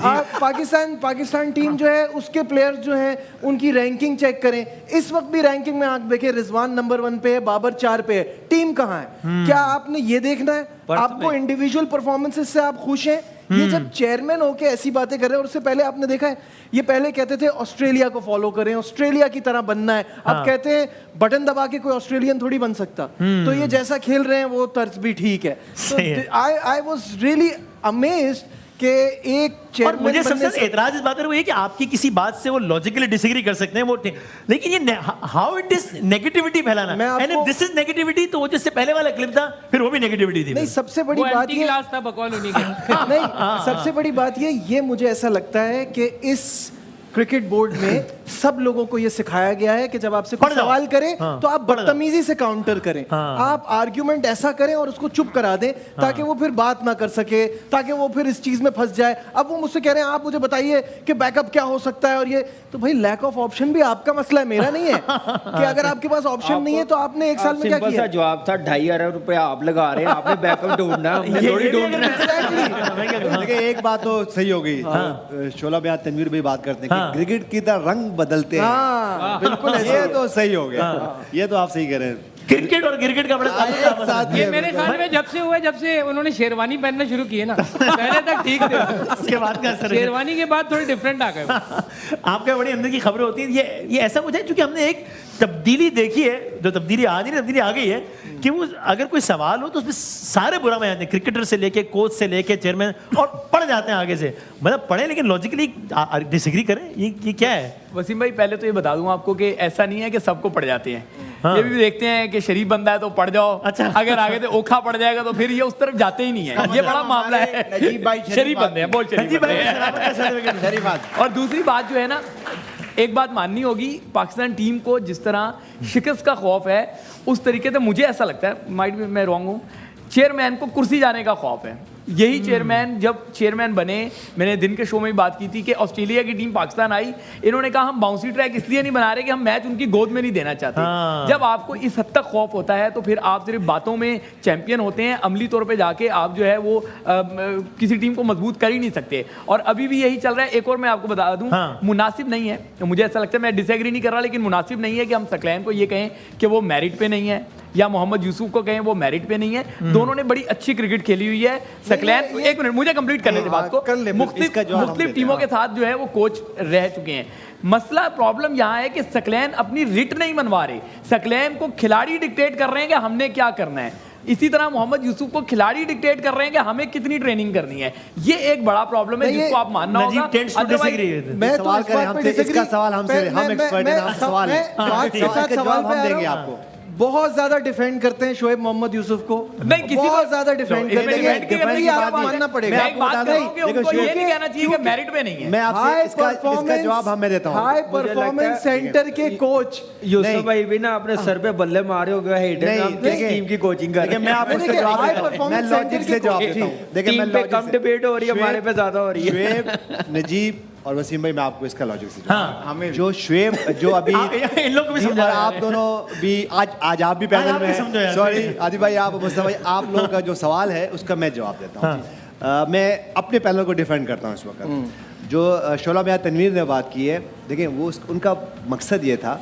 आप पाकिस्तान टीम जो है, उसके प्लेयर्स जो हैं, उनकी रैंकिंग चेक करें। इस वक्त भी रैंकिंग में आप देखें, रिजवान नंबर 1 पे है, बाबर 4 पे है, टीम कहाँ है? क्या आपने ये देखना है? आपको इंडिविजुअल परफॉर्मेंसेस से आप खुश हैं? ये जब चेयरमैन होके ऐसी बातें कर रहे हैं, और उससे पहले आपने देखा है, ये पहले कहते थे ऑस्ट्रेलिया को फॉलो करें, ऑस्ट्रेलिया की तरह बनना है। अब कहते हैं बटन दबा के कोई ऑस्ट्रेलियन थोड़ी बन सकता। तो ये जैसा खेल रहे हैं वो तर्ज भी ठीक है। तो आई वाज रियली अमेज्ड कि एक और मुझे सबसे एतराज इस बात पर वो है कि आपकी किसी बात से वो लॉजिकली डिसएग्री कर सकते हैं, वो लेकिन ये हाउ इट इज नेगेटिविटी फैलाना, and if this is negativity, तो वो जिससे पहले वाला क्लिप था फिर वो भी नेगेटिविटी थी। नहीं, सबसे बड़ी बात ये नहीं, सबसे बड़ी बात ये मुझे ऐसा लगता है कि इस क्रिकेट बोर्ड में सब लोगों को ये सिखाया गया है कि जब आपसे कोई सवाल करे तो आप बदतमीजी से काउंटर करें, आप आर्ग्यूमेंट ऐसा करें और उसको चुप करा दें ताकि वो फिर बात ना कर सके, ताकि वो फिर इस चीज में फंस जाए। अब वो मुझसे कह रहे हैं आप मुझे बताइए कि बैकअप क्या हो सकता है, और ये तो भाई लैक ऑफ ऑप्शन भी आपका मसला है, मेरा नहीं है कि अगर आपके पास ऑप्शन नहीं है तो आपने एक साल में क्या किया। जवाब था 2,500 रुपया आप लगा रहे हैं, आपने बैकअप ढूंढना है, हमने थोड़ी ढूंढना है। देखिए एक बात तो सही हो गई, शोला बयान तनवीर भी बात करते हैं कि क्रिकेट की तरह रंग बदलते हैं, बिल्कुल ये तो सही हो गया, ये तो आप सही कह रहे हैं। क्रिकेट और क्रिकेट का बड़ा ये मेरे ख्याल में जब से उन्होंने शेरवानी पहनना शुरू किए ना, पहले तक ठीक थे, उसके बाद का असर, शेरवानी के बाद थोड़ी डिफरेंट आ गए। आपके बड़ी अंदर की खबरें होती हैं, ये ऐसा कुछ है क्योंकि हमने एक तब्दीली देखी है, जो तब्दीली आ नहीं, तब्दीली आ गई है कि वो अगर कोई सवाल हो तो उसमें सारे बुरा में आते हैं, क्रिकेटर से लेके कोच से लेके चेयरमैन, और पढ़ जाते हैं आगे से, मतलब पढ़े लेकिन लॉजिकली डिसएग्री करें, ये क्या है? वसीम भाई पहले तो ये बता दूं आपको कि ऐसा नहीं है कि सबको पढ़ जाते हैं, ये भी देखते हैं कि शरीफ बंदा है तो पढ़ जाओ, अच्छा, अगर आगे से ओखा पड़ जाएगा तो फिर ये उस तरफ जाते ही नहीं है, ये बड़ा मामला है। शरीफ बंदे हैं, बहुत शरीफ बंदे हैं। और दूसरी बात जो है ना, एक बात माननी होगी, पाकिस्तान टीम को जिस तरह शिकस्त का खौफ है उस तरीके से मुझे ऐसा लगता है, माइट भी मैं रॉन्ग हूँ, चेयरमैन को कुर्सी जाने का खौफ है। यही चेयरमैन जब चेयरमैन बने, मैंने दिन के शो में भी बात की थी कि ऑस्ट्रेलिया की टीम पाकिस्तान आई, इन्होंने कहा हम बाउंसी ट्रैक इसलिए नहीं बना रहे कि हम मैच उनकी गोद में नहीं देना चाहते। जब आपको इस हद तक खौफ होता है तो फिर आप सिर्फ बातों में चैंपियन होते हैं, अमली तौर पे जाके आप जो है वो किसी टीम को मजबूत कर ही नहीं सकते। और अभी भी यही चल रहा है। एक और मैं आपको बता दूं, मुनासिब नहीं है, मुझे ऐसा लगता है, मैं डिसएग्री नहीं कर रहा, लेकिन मुनासिब नहीं है कि हम सकलैन को ये कहें कि वो मेरिट पे नहीं है, या मोहम्मद यूसुफ को कहें वो मेरिट पे नहीं है। दोनों ने बड़ी अच्छी क्रिकेट खेली हुई है। सकलैन, एक मिनट मुझे कंप्लीट करने दे बात को, मुख्तलिफ टीमों के साथ जो है वो कोच रह चुके हैं। मसला प्रॉब्लम यहाँ है कि सकलैन अपनी रिट नहीं मनवा रहे, सकलैन को खिलाड़ी डिक्टेट कर रहे हैं कि हमने क्या करना है। इसी तरह मोहम्मद यूसुफ को खिलाड़ी डिक्टेट कर रहे हैं कि हमें कितनी ट्रेनिंग करनी है। ये एक बड़ा प्रॉब्लम है जिसको आप मानना होगा। मैं सवाल करें हमसे, इसका सवाल हमसे, हम एक्सपर्ट हैं, सवाल है, जवाब हम देंगे आपको। बहुत ज्यादा डिफेंड करते हैं शोएब मोहम्मद यूसुफ को, नहीं किसी बहुत ज्यादा डिफेंड करते हैं, आप मानना पड़ेगा। मैं एक बात करूं कि उनको ये नहीं कहना चाहिए कि मेरिट पे नहीं है। मैं आपसे इसका जवाब मैं देता हूं। हाई परफॉर्मेंस सेंटर के कोच यूसुफ भाई भी ना अपने सर पे बल्ले मारे हो गए, टीम की कोचिंग कर रहे हैं। मैं आपको इसका जवाब देता हूं, मैं लॉजिक से जवाब देता हूं। देखिए मैं कम डिबेट हो रही है, हमारे पे ज्यादा हो रही है। शुएब, नजीब और वसीम भाई, मैं आपको इसका लॉजिक से हमें जो शुएब जो अभी इन लोगों को भी समझा, आप दोनों भी आज आप भी पैनल में, सॉरी आदि भाई, आप मुस्तफा भाई, आप लोगों का जो सवाल है उसका मैं जवाब देता हूँ। मैं अपने पैनल को डिफेंड करता हूँ इस वक्त। जो शोला बयान तनवीर ने बात की है, देखिए वो उनका मकसद ये था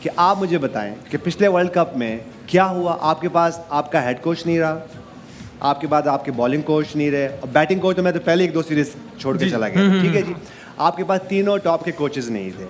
कि आप मुझे बताएं कि पिछले वर्ल्ड कप में क्या हुआ। आपके पास आपका हेड कोच नहीं रहा, आपके बाद आपके बॉलिंग कोच नहीं रहे, और बैटिंग कोच तो मैं तो पहले 1-2 सीरीज छोड़ के चला गया, ठीक है जी। आपके पास तीनों टॉप के कोचेस नहीं थे,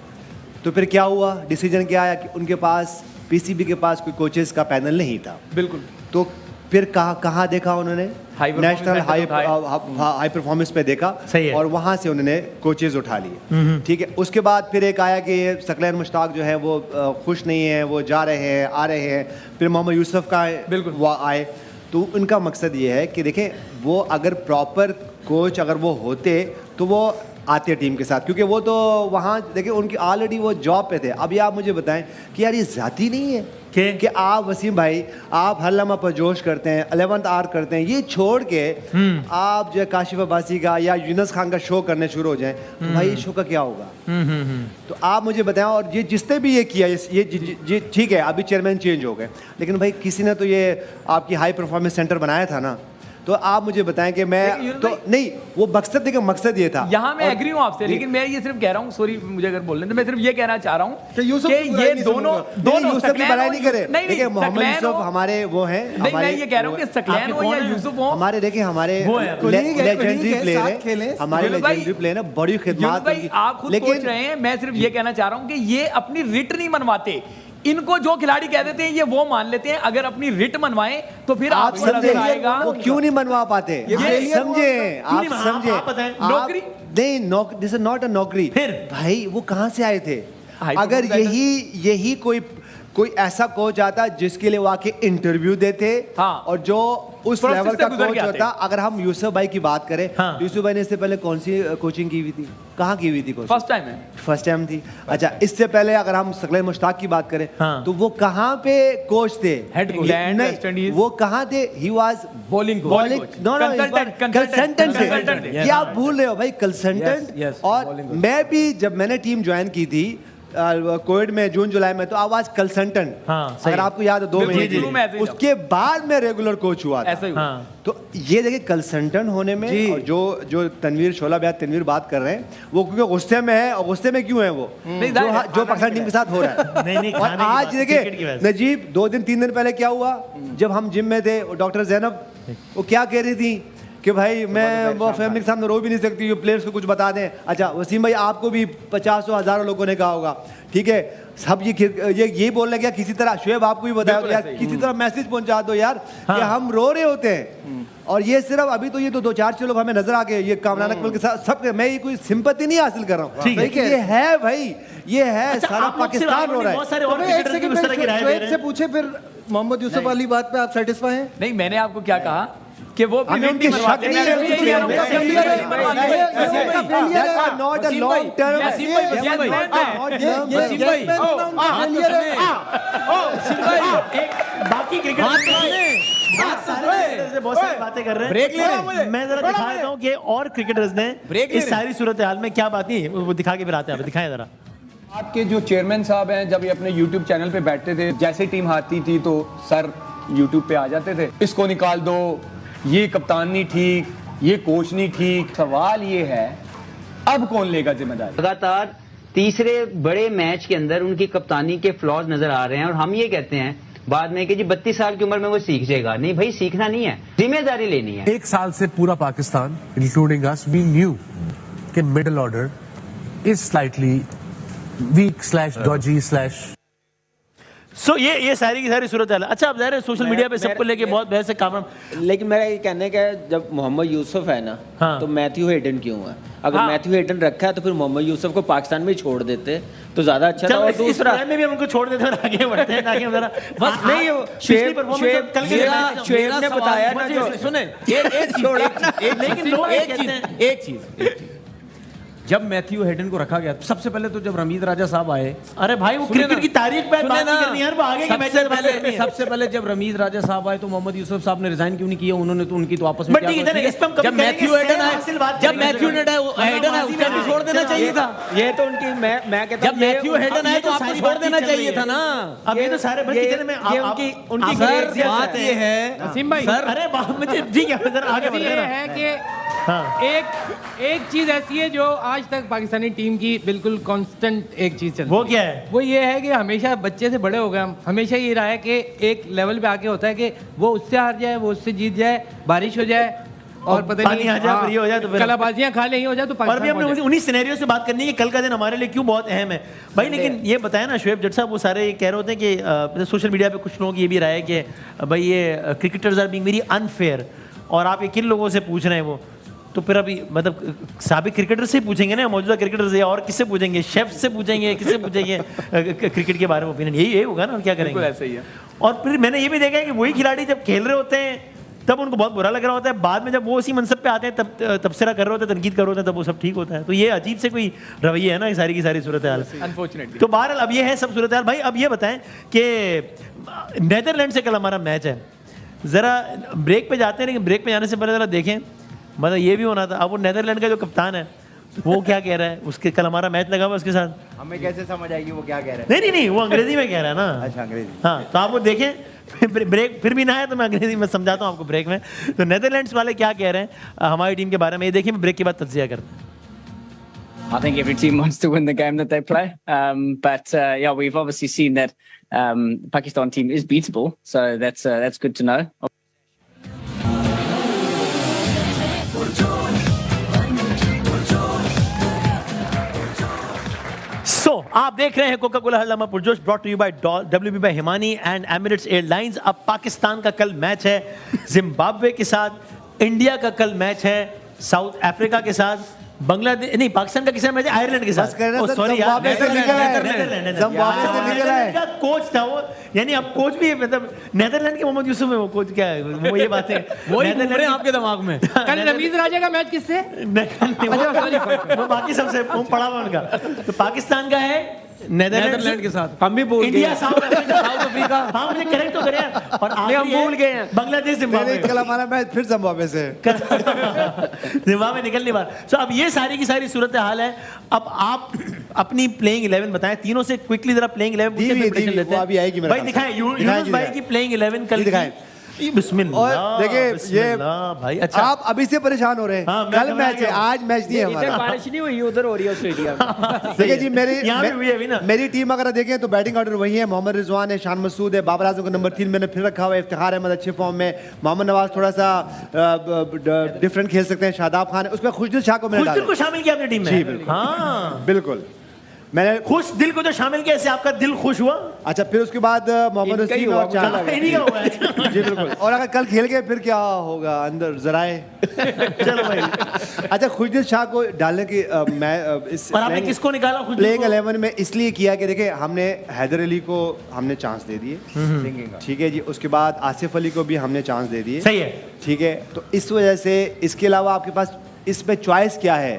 तो फिर क्या हुआ, डिसीजन क्या आया कि उनके पास, पीसीबी के पास कोई कोचेस का पैनल नहीं था। बिल्कुल। तो फिर कहाँ देखा उन्होंने, नेशनल हाई परफॉर्मेंस पे देखा, और वहाँ से उन्होंने कोचेस उठा लिए, ठीक है। उसके बाद फिर एक आया कि सकलैन मुश्ताक जो है वो खुश नहीं है, वो जा रहे हैं, आ रहे हैं, फिर मोहम्मद यूसुफ का वो आए। तो उनका मकसद ये है कि देखें, वो अगर प्रॉपर कोच अगर वो होते तो वो आते टीम के साथ, क्योंकि वो तो वहाँ देखिए उनकी ऑलरेडी वो जॉब पे थे। अभी आप मुझे बताएं कि यार ये ज़ाती नहीं है कि आप वसीम भाई आप हर लम्हा पर जोश करते हैं, 11th आवर करते हैं, ये छोड़ के आप जो है काशिफ अब्बासी का या यूनुस खान का शो करने शुरू हो जाएं, तो भाई ये शो का क्या होगा? तो आप मुझे बताएं। और ये जिसने भी ये किया, ये ठीक है, अभी चेयरमैन चेंज हो गए, लेकिन भाई किसी ने तो ये आपकी हाई परफॉर्मेंस सेंटर बनाया था ना। तो आप मुझे बताएं कि मैं तो नहीं, वो मकसद देखिए, मकसद ये था। यहाँ मैं एग्री हूँ आपसे, लेकिन मैं ये सिर्फ कह रहा हूँ, सॉरी मुझे अगर बोलने तो मैं सिर्फ ये कहना चाह रहा हूँ कि ये दोनों यूसुफ की बुराई नहीं करे। देखिए मोहम्मद यूसुफ हमारे वो हैं, मैं ये कह रहा हूँ कि सकलैन हो या यूसुफ हो, हमारे देखिए हमारे लेजेंडरी प्लेयर हैं, हमारे लेजेंडरी प्लेयर हैं, बड़ी खिदमत। आप खुद सोच रहे हैं, मैं सिर्फ ये कहना चाह रहा हूँ कि ये अपनी रिट नहीं मनवाते। इनको जो खिलाड़ी कह देते हैं ये वो मान लेते हैं। अगर अपनी रिट मनवाएं तो फिर आप समझेगा वो क्यों नहीं मनवा पाते, समझे आप, समझे नौकरी नहीं, दिस इज नॉट अ नौकरी। फिर भाई वो कहाँ से आए थे? अगर यही कोई कोई ऐसा कोच आता जिसके लिए वो आके इंटरव्यू देते और जो उस Process लेवल से का गुजर कोच के आते। होता। अगर हम यूसुफ भाई की बात करें, यूसुफ भाई ने इससे पहले कौन सी कोचिंग की हुई थी, कहाँ की हुई थी कोचिंग? फर्स्ट टाइम है। फर्स्ट टाइम थी। अच्छा, इससे पहले अगर हम सकले मुश्ताक की बात करें तो वो कहाँ पे कोच थे? Head coach, England, West Indies. वो कहाँ थे? He was bowling no consultant थे। ये आप भूल रहे हो भाई, कंसल्टेंट। और मैं भी जब मैंने टीम ज्वाइन की थी कोविड में जून जुलाई में, तो आवाज कंसल्टेंट, अगर आपको याद है 2 महीने, उसके बाद मैं रेगुलर कोच हुआ था। तो ये देखिए कंसल्टेंट होने में, और जो तनवीर शोला भैया तनवीर बात कर रहे हैं, वो क्योंकि गुस्से में है, और गुस्से में क्यों है वो जो पाकिस्तान टीम के साथ हो रहा है। और आज देखिए नजीब 2 दिन 3 दिन पहले क्या हुआ, जब हम जिम में थे, डॉक्टर जैनब वो क्या कह रही थी कि भाई मैं वो फैमिली के सामने रो भी नहीं सकती, प्लेयर्स को कुछ बता दें। अच्छा वसीम भाई, आपको भी 50 हज़ारों लोगों ने कहा होगा, ठीक है, सब ये बोलने गया किसी तरह, शुएब आपको भी बताया यार, किसी तरह मैसेज पहुंचा दो यार कि हम रो रहे होते हैं। और ये सिर्फ अभी तो ये तो 2-4 लोग हमें नजर आ गए, ये कामरान अकमल के साथ सब, मैं ये कोई सिंपैथी नहीं हासिल कर रहा हूँ, ये है भाई, ये है सारा पाकिस्तान रो रहा है। शुएब से पूछे फिर मोहम्मद यूसुफ वाली बात पे आप सेटिस्फाई हैं? नहीं, मैंने आपको क्या कहा कि वो हमें उनके शक नहीं है, नॉट अ लॉन्ग टर्म। बाकी क्रिकेट बहुत सारी बातें कर रहे हैं, ब्रेक ले रहे हैं। मैं जरा दिखा देता हूँ कि और क्रिकेटर्स ने इस सारी सूरत हाल में क्या बात नहीं, वो दिखा के फिर आते हैं, दिखाएं जरा। आपके जो चेयरमैन साहब हैं, जब ये अपने YouTube चैनल पे बैठते थे, जैसे टीम हारती थी तो सर YouTube पे आ जाते थे, इसको निकाल दो, ये कप्तान नहीं ठीक, ये कोच नहीं ठीक। सवाल ये है अब कौन लेगा जिम्मेदारी? लगातार तीसरे बड़े मैच के अंदर उनकी कप्तानी के फ्लॉज नजर आ रहे हैं, और हम ये कहते हैं बाद में कि जी 32 साल की उम्र में वो सीख जाएगा। नहीं भाई, सीखना नहीं है, जिम्मेदारी लेनी है। 1 साल से पूरा Pakistan including us we knew कि middle order is slightly weak/dodgy/। So ये सारी की सारी सूरत हाल। अच्छा, अब ज़ाहिर है सोशल मीडिया पे सबको लेके बहुत बहस है काम, लेकिन मेरा ये कहने का है, जब मोहम्मद यूसुफ है ना, तो मैथ्यू हेडन क्यों है? अगर मैथ्यू हेडन रखा है तो फिर मोहम्मद यूसुफ को पाकिस्तान में छोड़ देते तो ज्यादा अच्छा था। और दूसरा में भी हम उनको छोड़ देते और आगे बढ़ते हैं ताकि जरा बस नहीं, शुएब ने बताया ना, जो सुने एक चीज जब मैथ्यू हेडन को रखा गया, सबसे पहले तो जब रमीज राजा साहब आए, अरे भाई वो क्रिकेट की तारीख पे बात नहीं करनी यार, वो आगे के मैच में सबसे पहले जब रमीज राजा साहब आए तो मोहम्मद यूसुफ साहब ने रिजाइन क्यों नहीं किया? उन्होंने तो उनकी तो आपस में जब मैथ्यू हेडन आए, जब मैथ्यू हेडन आए उसका भी छोड़ देना चाहिए था। ये तो उनकी मैं कहता जब मैथ्यू हेडन आए तो आपको छोड़ देना चाहिए था ना। अब ये तो सारे उनकी बात ये है वसीम भाई, अरे मुझे ठीक है, जरा आगे बढ़ते है कि एक चीज ऐसी है जो आज तक पाकिस्तानी टीम की बिल्कुल कांस्टेंट एक चीज चलती है। वो क्या है? वो ये है कि हमेशा बच्चे से बड़े हो गए हम, हमेशा ये रहा है कि एक लेवल पे आके होता है कि वो उससे हार जाए, वो उससे जीत जाए, बारिश हो जाए और पता नहीं आ जाए, ये हो जाए, तो कलाबाजियां खा ले, हो जाए तो और भी हमने उन्हीं सिनेरियो से बात करनी है कि कल का दिन हमारे लिए क्यों बहुत अहम है भाई। लेकिन ये बताया ना शुएब जट साहब, वो सारे कह रहे होते हैं कि सोशल मीडिया पे कुछ लोगों की ये भी राय है कि भाई ये cricketers are being very unfair, और आप ये किन लोगों से पूछ रहे हैं वो, तो फिर अभी मतलब साबिक क्रिकेटर से ही पूछेंगे ना, मौजूदा क्रिकेटर से, और किससे पूछेंगे? शेफ से पूछेंगे, किससे पूछेंगे क्रिकेट के बारे में ओपिनियन? यही होगा ना, क्या करेंगे? ऐसा ही है। और फिर मैंने ये भी देखा है कि वही खिलाड़ी जब खेल रहे होते हैं तब उनको बहुत बुरा लग रहा होता है, बाद में जब वो उसी मनसब पे आते हैं तब तबसरा कर रहे होते हैं, तनकीद कर रहे होते हैं, तब वो सब ठीक होता है। तो ये अजीब से कोई रवैया है ना, ये सारी की सारी सूरत हाल। अनफॉर्चुनेटली तो बहरहाल अब ये है सब सूरत हाल। भाई अब ये बताएं कि नेदरलैंड से कल हमारा मैच है, ज़रा ब्रेक पे जाते हैं, लेकिन ब्रेक पे जाने से पहले ज़रा देखें, मतलब ये भी होना था। अब वो नेदरलैंड का जो कप्तान है वो क्या कह रहा है, उसके कल हमारा मैच लगा हुआ उसके साथ, हमें कैसे समझ आएगी वो क्या कह रहा है? नहीं वो अंग्रेजी में कह रहा है ना। अच्छा अंग्रेजी, हाँ, तो आप वो देखें, ब्रेक फिर भी ना है तो मैं अंग्रेजी में समझाता हूँ आपको ब्रेक में। तो नेदरलैंड्स वाले क्या कह रहे हैं हमारी टीम के बारे में, ये देखिए, ब्रेक के बाद तज्जिया करते हैं। I think every team wants to win the game that they play, but yeah, we've obviously seen that Pakistan team is beatable, so that's good to know. आप देख रहे हैं कोका कोला हल्लामा पुरजोश, brought to you by WB by Himani and Emirates airlines. अब पाकिस्तान का कल match है जिम्बाब्वे के साथ, इंडिया का कल मैच है साउथ अफ्रीका के साथ। बांग्लादेश नहीं, पाकिस्तान का किसी मैच आयरलैंड के साथ। सॉरी यार, का कोच था वो, यानी अब कोच भी मतलब नेदरलैंड के मोहम्मद यूसुफ है वो कोच, क्या है वो, ये बात है वही आपके दिमाग में। कल रमीज राजा का मैच किससे? वो बाकी सबसे पड़ा हुआ उनका। तो पाकिस्तान का है नेदरलैंड के साथ। हम भी भूल इंडिया गए। South Africa. हाँ मुझे करेक्ट तो करे यार। और हम भूल गए हैं। बांग्लादेश जिम्बाब्वे। कल हमारा मैच फिर जिम्बाब्वे से जिम्बाब्वे निकलने वाला। सो अब ये सारी की सारी सूरत हाल है। अब आप अपनी प्लेइंग 11 बताएं, तीनों से क्विकली जरा प्लेइंग 11 लेते हैं भाई। दिखाएं यूनुस भाई की प्लेइंग 11 कल दिखाएं। बिस्मिल्लाह। और देखिए ये भाई, अच्छा आप अभी से परेशान हो रहे हैं। हाँ, कल मैच है, आज मैच नहीं है हमारा। बारिश नहीं हुई, उधर हो रही है ऑस्ट्रेलिया में। देखिए जी, मेरी मेरी टीम अगर देखें तो बैटिंग ऑर्डर वही है। मोहम्मद रिजवान है, शान मसूद है, बाबर आजम को नंबर 3 मैंने फिर रखा हुआ है। इफ्तिखार अहमद अच्छे फॉर्म में, मोहम्मद नवाज थोड़ा सा डिफरेंट खेल सकते हैं, शादाब खान है, उसमें खुशदिल शाह को मैंने खुशदिल को शामिल किया अपनी टीम में। जी बिल्कुल, हाँ बिल्कुल मैंने खुश दिल को जो शामिल किया, इससे आपका दिल खुश हुआ। अच्छा, फिर उसके बाद मोहम्मद हसीन और जी बिल्कुल। और अगर कल खेल गए फिर क्या होगा, अंदर जराए। चलो भाई। अच्छा, खुशदिल शाह को डालने की मैं इस और आपने किसको निकाला प्लेइंग 11 में इसलिए किया कि देखिए हमने हैदर अली को हमने चांस दे दिए, ठीक है जी। उसके बाद आसिफ अली को भी हमने चांस दे दिए, सही है, ठीक है। तो इस वजह से इसके अलावा आपके पास इसमें चॉइस क्या है,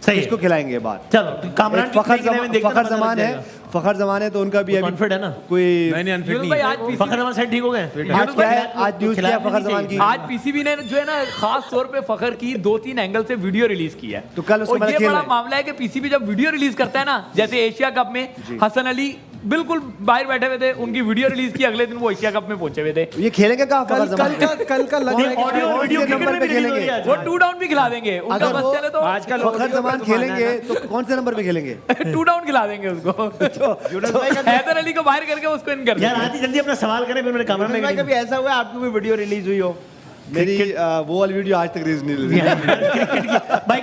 इसको खिलाएंगे बात। चलो कामरान फखर जमान है, फखर जमान है तो उनका भी कॉन्फिडेंट है ना कोई फखर जमान साइड ठीक हो गए। आज क्या है, आज न्यूज़ क्या है फखर जमान की। आज पीसीबी ने जो है ना खास तौर पे फखर की 2-3 एंगल से वीडियो रिलीज की है। तो कल उसको और ये बड़ा मामला है कि पीसीबी जब वीडियो रिलीज करता है ना, जैसे एशिया कप में हसन अली बिल्कुल बाहर बैठे हुए थे, उनकी वीडियो रिलीज की, अगले दिन वो एशिया कप में पहुंचे हुए थे। ये खेलेंगे कहाँ फखर जमान? कल का लग रहा है ऑडियो वीडियो नंबर पे खेलेंगे, वो 2 डाउन भी खिला देंगे। उनका अगर बस चले तो आजकल फखर जमान खेलेंगे तो कौन से नंबर पे खेलेंगे? 2 डाउन खिला देंगे उसको। हैदर अली को बाहर करके उसको इन कर यार आदि जल्दी अपना सवाल करें, फिर मेरे कैमरा में कभी ऐसा हुआ आपकी भी वीडियो रिलीज हुई हो? मेरी वो वाली वीडियो आज तक रिलीज नहीं हुई। भाई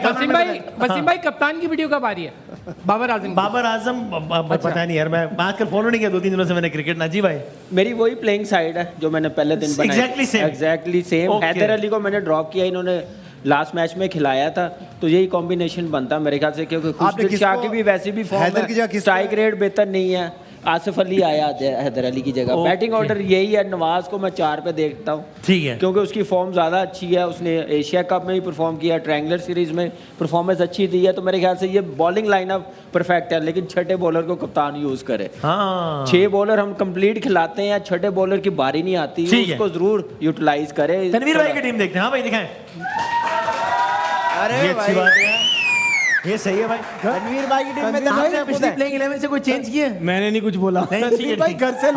वसीम भाई कप्तान की वीडियो कब आ रही है? बाबर आजम पता नहीं यार, मैं आजकल फॉलो नहीं किया 2-3 दिनों से मैंने क्रिकेट ना। जी भाई मेरी वही प्लेइंग साइड है जो मैंने पहले दिन बनाई। Exactly same. हैदर अली को मैंने ड्रॉप किया, इन्होंने लास्ट मैच में खिलाया था, तो यही कॉम्बिनेशन बनता मेरे ख्याल से, क्योंकि खुशदिल शाह की भी वैसी भी फॉर्म है, स्ट्राइक रेट बेहतर नहीं है। आसिफ अली आया हैदर अली की जगह। बैटिंग ऑर्डर यही है। नवाज को मैं 4 पे देखता हूँ, ठीक है, क्योंकि उसकी फॉर्म ज़्यादा अच्छी है। उसने एशिया कप में भी परफॉर्म किया, ट्रायंगुलर सीरीज में परफॉर्मेंस अच्छी दी है। तो मेरे ख्याल से ये बॉलिंग लाइनअप परफेक्ट है, लेकिन छठे बॉलर को कप्तान यूज करे। 6 बॉलर हम कंप्लीट खिलाते हैं, छठे बॉलर की बारी नहीं आती, उसको जरूर यूटिलाइज करे। तनवीर भाई की टीम देखते हैं। हाँ भाई दिखाएं। अरे ये अच्छी बात है, ये सही है भाई। रणवीर भाई की टीम में पिछली प्लेइंग 11 से कोई चेंज किए? मैंने नहीं कुछ बोला। तनवीर भाई घर से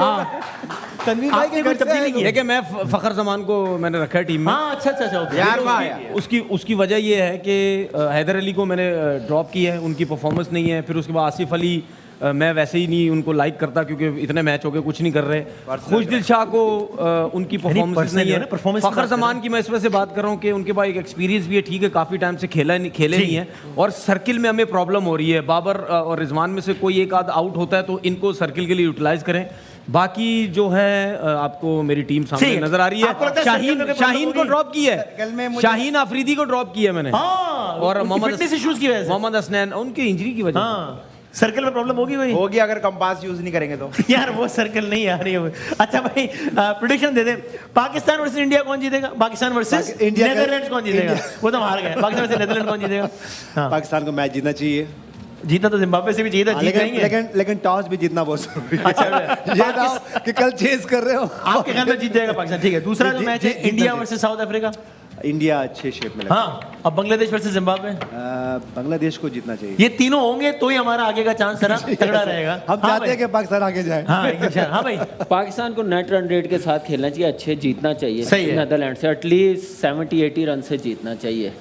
तनवीर भाई के घर से देखिए, मैं फखर जमान को मैंने रखा है टीम में। हाँ अच्छा यार उसकी वजह ये है कि हैदर अली को मैंने ड्रॉप किया है, उनकी परफॉर्मेंस नहीं है। फिर उसके बाद आसिफ अली मैं वैसे ही नहीं उनको लाइक करता, क्योंकि इतने मैच हो गए कुछ नहीं कर रहे। खुशदिल शाह को उनकी परफॉर्मेंस नहीं है। फखर जमान की मैं इस वजह से बात कर रहा हूँ कि उनके पास एक एक्सपीरियंस भी है, ठीक है, काफ़ी टाइम से खेले नहीं है, और सर्किल में हमें प्रॉब्लम हो रही है। बाबर और रिजवान में से कोई एक आध आउट होता है तो इनको सर्किल के लिए यूटिलाइज करें। बाकी जो है आपको मेरी टीम सामने नजर आ रही है। शाहीन को ड्रॉप की है, शाहीन आफरीदी को ड्रॉप किया है मैंने, और मोहम्मद हसनैन उनकी इंजरी की वजह सर्कल में प्रॉब्लम होगी अगर कंपास यूज नहीं करेंगे तो। यार वो सर्कल नहीं आ रही है। अच्छा भाई प्रेडिक्शन दे दे, पाकिस्तान वर्सेस इंडिया कौन जीतेगा? पाकिस्तान वर्सेस नेदरलैंड्स कौन जीतेगा? वो तो हार गए। पाकिस्तान वर्सेस नेदरलैंड कौन जीतेगा? पाकिस्तान को मैच जीतना चाहिए। जीतना तो जिम्बाब्वे से भी चाहिए था, जीत जाएंगे। लेकिन टॉस भी जीतना बहुत जरूरी है। अच्छा ये ना कि कल चेस कर रहे हो, आपके ख्याल में जीत जाएगा पाकिस्तान? ठीक है, दूसरा जो मैच है India versus south Africa. India अच्छे शेप में। हाँ, अब बांग्लादेश वर्सेस जिम्बाब्वे। बांग्लादेश को जीतना चाहिए। ये तीनों होंगे तो ही हमारा आगे का चांस तगड़ा रहेगा। हम चाहते हैं कि पाकिस्तान आगे जाए। हाँ भाई, पाकिस्तान को नेट रन रेट के साथ खेलना चाहिए, अच्छे जीतना चाहिए। नेदरलैंड से एटलीस्ट 70-80 रन से जीतना चाहिए।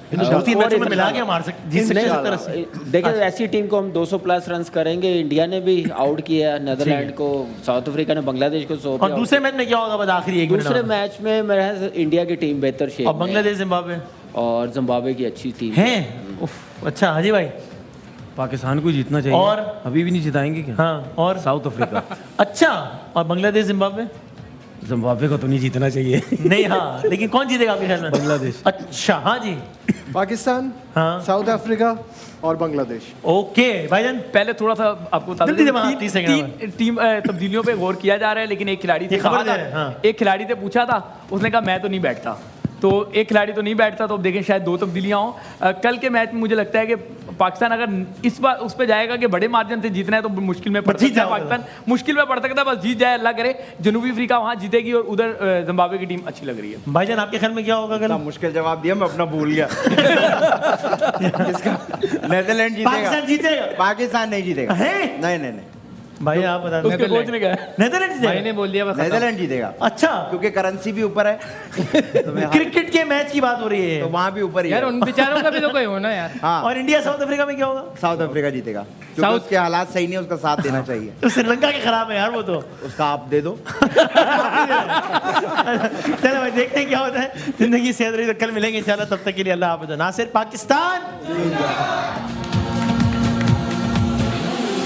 देखिए ऐसी टीम को हम 200+ रन करेंगे। इंडिया ने भी आउट किया नेदरलैंड को, साउथ अफ्रीका ने बांग्लादेश को 100। और दूसरे मैच में क्या होगा बस आखिरी एक? दूसरे मैच में मेरा इंडिया की टीम बेहतर शेप में, बांग्लादेश जिम्बाब्वे, और जिम्बाब्वे की अच्छी टीम है। अच्छा हाजी भाई, पाकिस्तान को जीतना चाहिए। और अभी भी नहीं जिताएंगे क्या? हाँ, और साउथ अफ्रीका। अच्छा, और बांग्लादेश जिम्बाब्वे जिम्बाब्वे को तो नहीं जीतना चाहिए। नहीं, हाँ, लेकिन कौन जीतेगा आपके ख्याल में? बांग्लादेश। अच्छा, हाँ जी। पाकिस्तान, हाँ, साउथ अफ्रीका और बांग्लादेश। ओके भाईजान, पहले थोड़ा सा आपको बता जल्दी से दूं, वहाँ 30 सेकंड में। टीम तब्दीलियों पे गौर किया जा रहा है, लेकिन एक खिलाड़ी से ये खबर कहा दे था, रहे हैं, हाँ। एक खिलाड़ी से पूछा था, उसने कहा मैं तो नहीं बैठता। तो एक खिलाड़ी तो नहीं बैठता, तो अब देखें शायद 2 तब्दीलियां हों। कल के मैच में मुझे लगता है कि पाकिस्तान अगर इस बार उस पे जाएगा कि बड़े मार्जिन से जीतना है तो मुश्किल में पड़ सकता है। पाकिस्तान मुश्किल में पड़ सकता है, बस जीत जाए, अल्लाह करे। जनूबी अफ्रीका वहां जीतेगी और उधर जिम्बाब्वे की टीम अच्छी लग रही है। भाईजान आपके ख्याल में क्या होगा? कल मुश्किल जवाब दिया, मैं अपना भूल गया। नेदरलैंड जीतेगा। पाकिस्तान जीतेगा? पाकिस्तान नहीं जीतेगा। नहीं नहीं नहीं भाई आप बता। उसके कोच ने कहा नेदरलैंड जीतेगा? भाई ने बोल दिया बस खत्म। नेदरलैंड जीतेगा। अच्छा, क्योंकि करेंसी भी ऊपर है। तो क्रिकेट के मैच की बात हो रही है, तो वहां भी ऊपर ही यार है। उन बेचारों का भी तो कोई होना यार। हाँ। और इंडिया साउथ अफ्रीका में क्या होगा? साउथ अफ्रीका जीतेगा, क्योंकि उसके हालात सही नहीं है, उसका साथ देना चाहिए। तो श्रीलंका के खराब है यार वो तो। उसका आप दे दो। चलो भाई, देखते हैं क्या होता है। जिंदगी सेहत रही तो कल मिलेंगे इंशाल्लाह। तब तक के लिए अल्लाह हाफ़िज़। नासिर, पाकिस्तान